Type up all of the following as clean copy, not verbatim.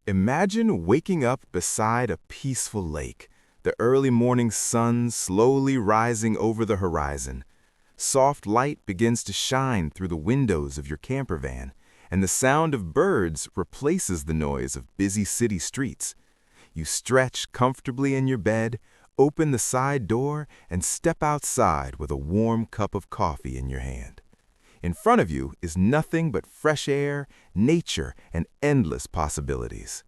Imagine waking up beside a peaceful lake, the early morning sun slowly rising over the horizon. Soft light begins to shine through the windows of your camper van, and the sound of birds replaces the noise of busy city streets. You stretch comfortably in your bed, open the side door, and step outside with a warm cup of coffee in your hand. In front of you is nothing but fresh air, nature, and endless possibilities.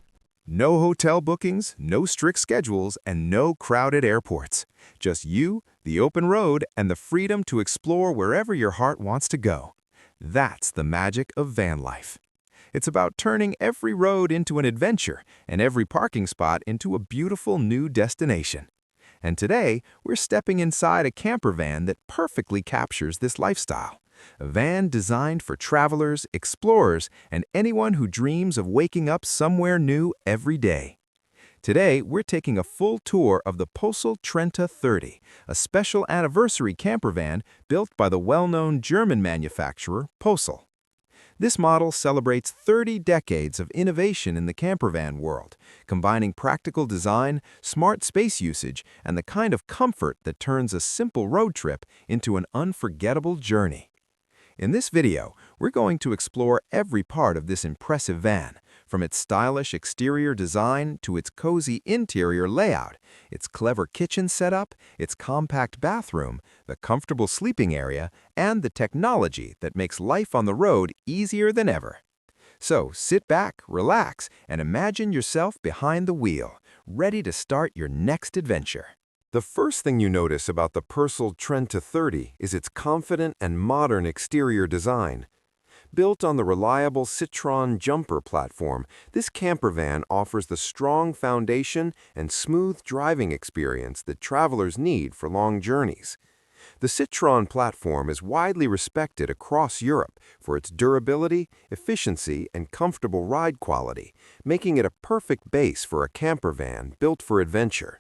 No hotel bookings, no strict schedules, and no crowded airports. Just you, the open road, and the freedom to explore wherever your heart wants to go. That's the magic of van life. It's about turning every road into an adventure and every parking spot into a beautiful new destination. And today, we're stepping inside a camper van that perfectly captures this lifestyle. A van designed for travelers, explorers, and anyone who dreams of waking up somewhere new every day. Today, we're taking a full tour of the Pössl Trenta 30, a special anniversary camper van built by the well-known German manufacturer Pössl. This model celebrates 30 decades of innovation in the campervan world, combining practical design, smart space usage, and the kind of comfort that turns a simple road trip into an unforgettable journey. In this video, we're going to explore every part of this impressive van, from its stylish exterior design to its cozy interior layout, its clever kitchen setup, its compact bathroom, the comfortable sleeping area, and the technology that makes life on the road easier than ever. So sit back, relax, and imagine yourself behind the wheel, ready to start your next adventure. The first thing you notice about the Pössl Trenta 30 is its confident and modern exterior design. Built on the reliable Citroën jumper platform, this camper van offers the strong foundation and smooth driving experience that travelers need for long journeys. The Citroën platform is widely respected across Europe for its durability, efficiency, and comfortable ride quality, making it a perfect base for a camper van built for adventure.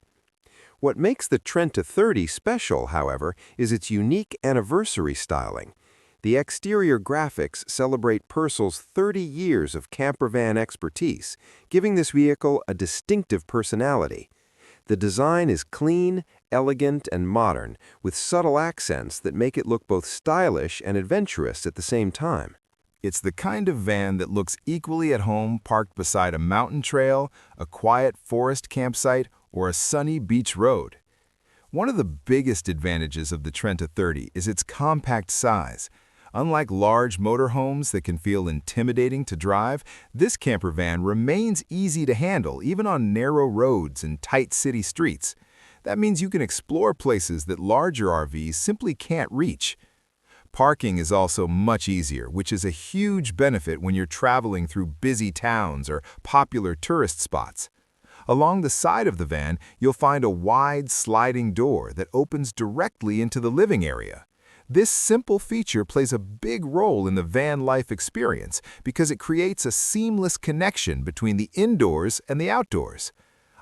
What makes the Trenta 30 special, however, is its unique anniversary styling. The exterior graphics celebrate Pössl's 30 years of campervan expertise, giving this vehicle a distinctive personality. The design is clean, elegant, and modern, with subtle accents that make it look both stylish and adventurous at the same time. It's the kind of van that looks equally at home parked beside a mountain trail, a quiet forest campsite, or a sunny beach road. One of the biggest advantages of the Trenta 30 is its compact size. Unlike large motorhomes that can feel intimidating to drive, this camper van remains easy to handle even on narrow roads and tight city streets. That means you can explore places that larger RVs simply can't reach. Parking is also much easier, which is a huge benefit when you're traveling through busy towns or popular tourist spots. Along the side of the van, you'll find a wide sliding door that opens directly into the living area. This simple feature plays a big role in the van life experience because it creates a seamless connection between the indoors and the outdoors.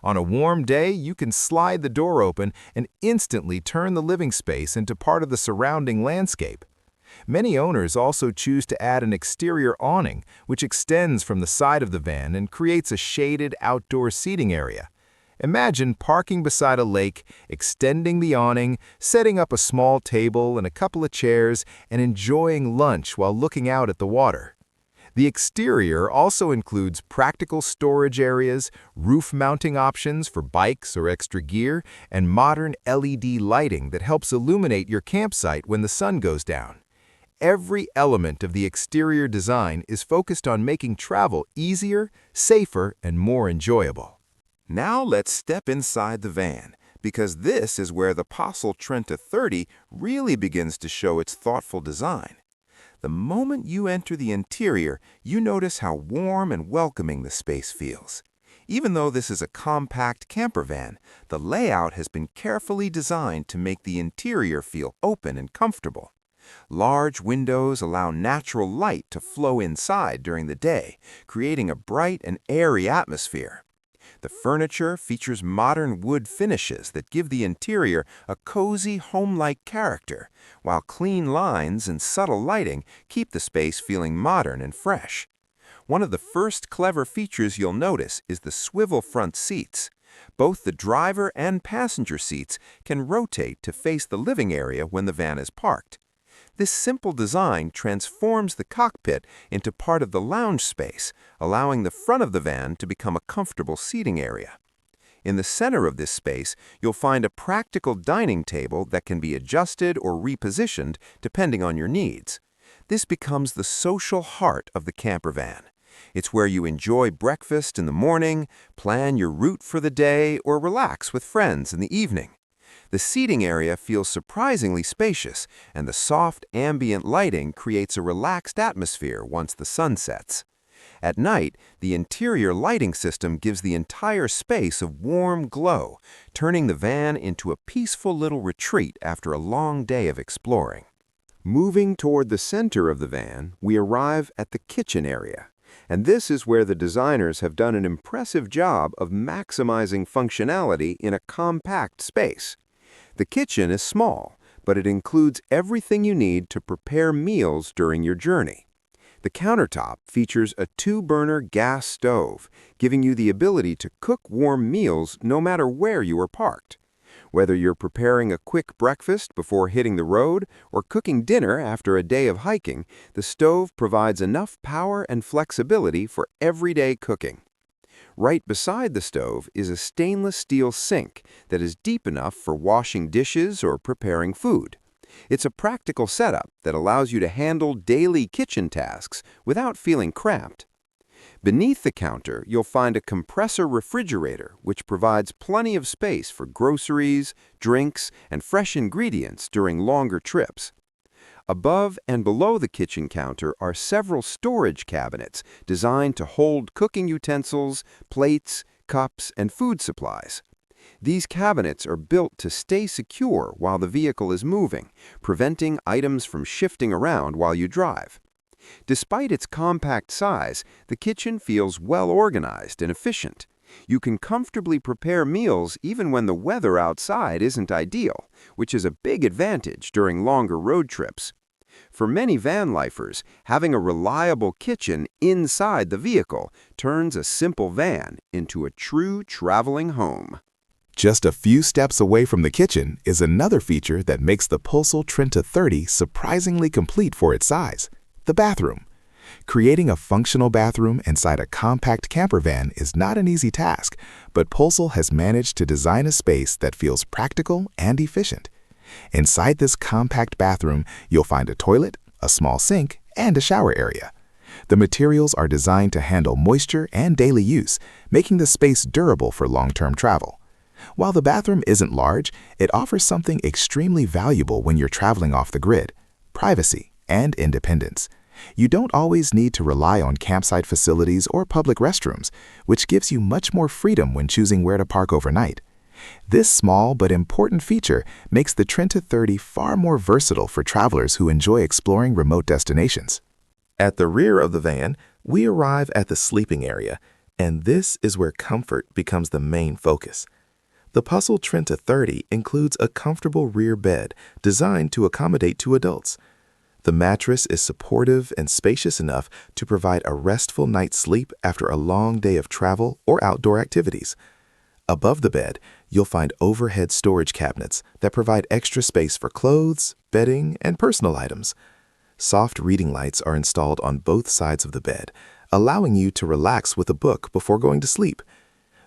On a warm day, you can slide the door open and instantly turn the living space into part of the surrounding landscape. Many owners also choose to add an exterior awning, which extends from the side of the van and creates a shaded outdoor seating area. Imagine parking beside a lake, extending the awning, setting up a small table and a couple of chairs, and enjoying lunch while looking out at the water. The exterior also includes practical storage areas, roof mounting options for bikes or extra gear, and modern LED lighting that helps illuminate your campsite when the sun goes down. Every element of the exterior design is focused on making travel easier, safer, and more enjoyable. Now let's step inside the van, because this is where the Pössl Trenta 30 really begins to show its thoughtful design. The moment you enter the interior, you notice how warm and welcoming the space feels. Even though this is a compact camper van, the layout has been carefully designed to make the interior feel open and comfortable. Large windows allow natural light to flow inside during the day, creating a bright and airy atmosphere. The furniture features modern wood finishes that give the interior a cozy, home-like character, while clean lines and subtle lighting keep the space feeling modern and fresh. One of the first clever features you'll notice is the swivel front seats. Both the driver and passenger seats can rotate to face the living area when the van is parked. This simple design transforms the cockpit into part of the lounge space, allowing the front of the van to become a comfortable seating area. In the center of this space, you'll find a practical dining table that can be adjusted or repositioned depending on your needs. This becomes the social heart of the campervan. It's where you enjoy breakfast in the morning, plan your route for the day, or relax with friends in the evening. The seating area feels surprisingly spacious, and the soft ambient lighting creates a relaxed atmosphere once the sun sets. At night, the interior lighting system gives the entire space a warm glow, turning the van into a peaceful little retreat after a long day of exploring. Moving toward the center of the van, we arrive at the kitchen area. And this is where the designers have done an impressive job of maximizing functionality in a compact space. The kitchen is small, but it includes everything you need to prepare meals during your journey. The countertop features a 2-burner gas stove, giving you the ability to cook warm meals no matter where you are parked. Whether you're preparing a quick breakfast before hitting the road or cooking dinner after a day of hiking, the stove provides enough power and flexibility for everyday cooking. Right beside the stove is a stainless steel sink that is deep enough for washing dishes or preparing food. It's a practical setup that allows you to handle daily kitchen tasks without feeling cramped. Beneath the counter, you'll find a compressor refrigerator, which provides plenty of space for groceries, drinks, and fresh ingredients during longer trips. Above and below the kitchen counter are several storage cabinets designed to hold cooking utensils, plates, cups, and food supplies. These cabinets are built to stay secure while the vehicle is moving, preventing items from shifting around while you drive. Despite its compact size, the kitchen feels well organized and efficient. You can comfortably prepare meals even when the weather outside isn't ideal, which is a big advantage during longer road trips. For many van lifers, having a reliable kitchen inside the vehicle turns a simple van into a true traveling home. Just a few steps away from the kitchen is another feature that makes the Pössl Trenta 30 surprisingly complete for its size: the bathroom. Creating a functional bathroom inside a compact campervan is not an easy task, but Pössl has managed to design a space that feels practical and efficient. Inside this compact bathroom, you'll find a toilet, a small sink, and a shower area. The materials are designed to handle moisture and daily use, making the space durable for long-term travel. While the bathroom isn't large, it offers something extremely valuable when you're traveling off the grid: privacy and independence. You don't always need to rely on campsite facilities or public restrooms, which gives you much more freedom when choosing where to park overnight. This small but important feature makes the Trenta 30 far more versatile for travelers who enjoy exploring remote destinations. At the rear of the van, we arrive at the sleeping area, and this is where comfort becomes the main focus. The Pössl Trenta 30 includes a comfortable rear bed designed to accommodate 2 adults. The mattress is supportive and spacious enough to provide a restful night's sleep after a long day of travel or outdoor activities. Above the bed, you'll find overhead storage cabinets that provide extra space for clothes, bedding, and personal items. Soft reading lights are installed on both sides of the bed, allowing you to relax with a book before going to sleep.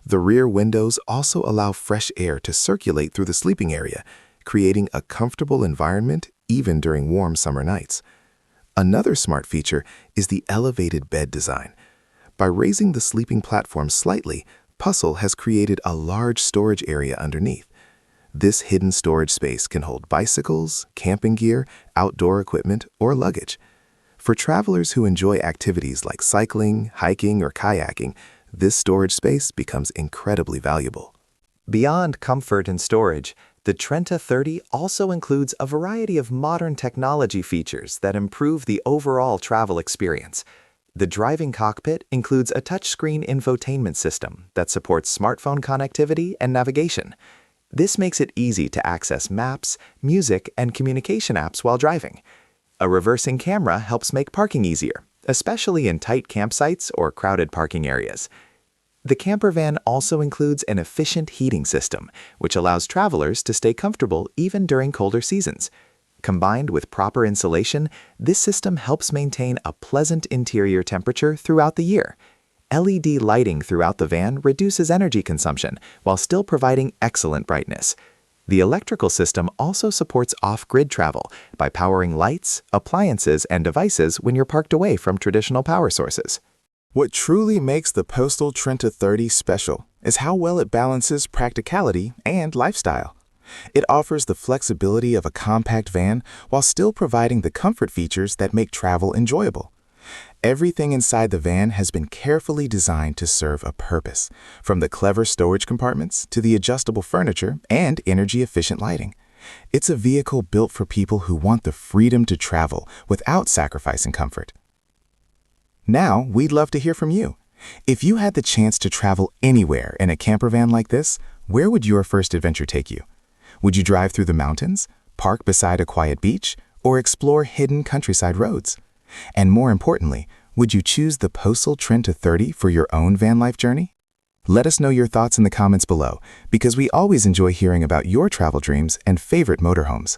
The rear windows also allow fresh air to circulate through the sleeping area, creating a comfortable environment even during warm summer nights. Another smart feature is the elevated bed design. By raising the sleeping platform slightly, Pössl has created a large storage area underneath. This hidden storage space can hold bicycles, camping gear, outdoor equipment, or luggage. For travelers who enjoy activities like cycling, hiking, or kayaking, this storage space becomes incredibly valuable. Beyond comfort and storage, the Trenta 30 also includes a variety of modern technology features that improve the overall travel experience. The driving cockpit includes a touchscreen infotainment system that supports smartphone connectivity and navigation. This makes it easy to access maps, music, and communication apps while driving. A reversing camera helps make parking easier, especially in tight campsites or crowded parking areas. The campervan also includes an efficient heating system, which allows travelers to stay comfortable even during colder seasons. Combined with proper insulation, this system helps maintain a pleasant interior temperature throughout the year. LED lighting throughout the van reduces energy consumption while still providing excellent brightness. The electrical system also supports off-grid travel by powering lights, appliances, and devices when you're parked away from traditional power sources. What truly makes the Pössl Trenta 30 special is how well it balances practicality and lifestyle. It offers the flexibility of a compact van while still providing the comfort features that make travel enjoyable. Everything inside the van has been carefully designed to serve a purpose, from the clever storage compartments to the adjustable furniture and energy-efficient lighting. It's a vehicle built for people who want the freedom to travel without sacrificing comfort. Now, we'd love to hear from you. If you had the chance to travel anywhere in a camper van like this, where would your first adventure take you? Would you drive through the mountains, park beside a quiet beach, or explore hidden countryside roads? And more importantly, would you choose the Pössl Trenta 30 for your own van life journey? Let us know your thoughts in the comments below, because we always enjoy hearing about your travel dreams and favorite motorhomes.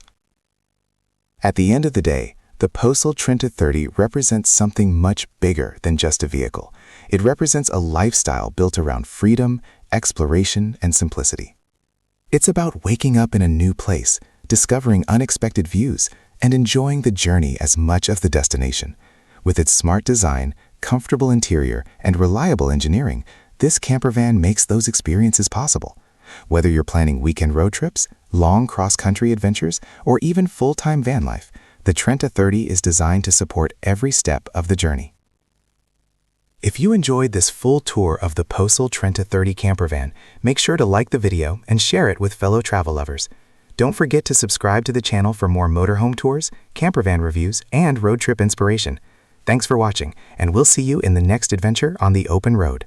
At the end of the day, the Pössl Trenta 30 represents something much bigger than just a vehicle. It represents a lifestyle built around freedom, exploration, and simplicity. It's about waking up in a new place, discovering unexpected views, and enjoying the journey as much as the destination. With its smart design, comfortable interior, and reliable engineering, this campervan makes those experiences possible. Whether you're planning weekend road trips, long cross-country adventures, or even full-time van life, the Trenta 30 is designed to support every step of the journey. If you enjoyed this full tour of the Pössl Trenta 30 campervan, make sure to like the video and share it with fellow travel lovers. Don't forget to subscribe to the channel for more motorhome tours, campervan reviews, and road trip inspiration. Thanks for watching, and we'll see you in the next adventure on the open road.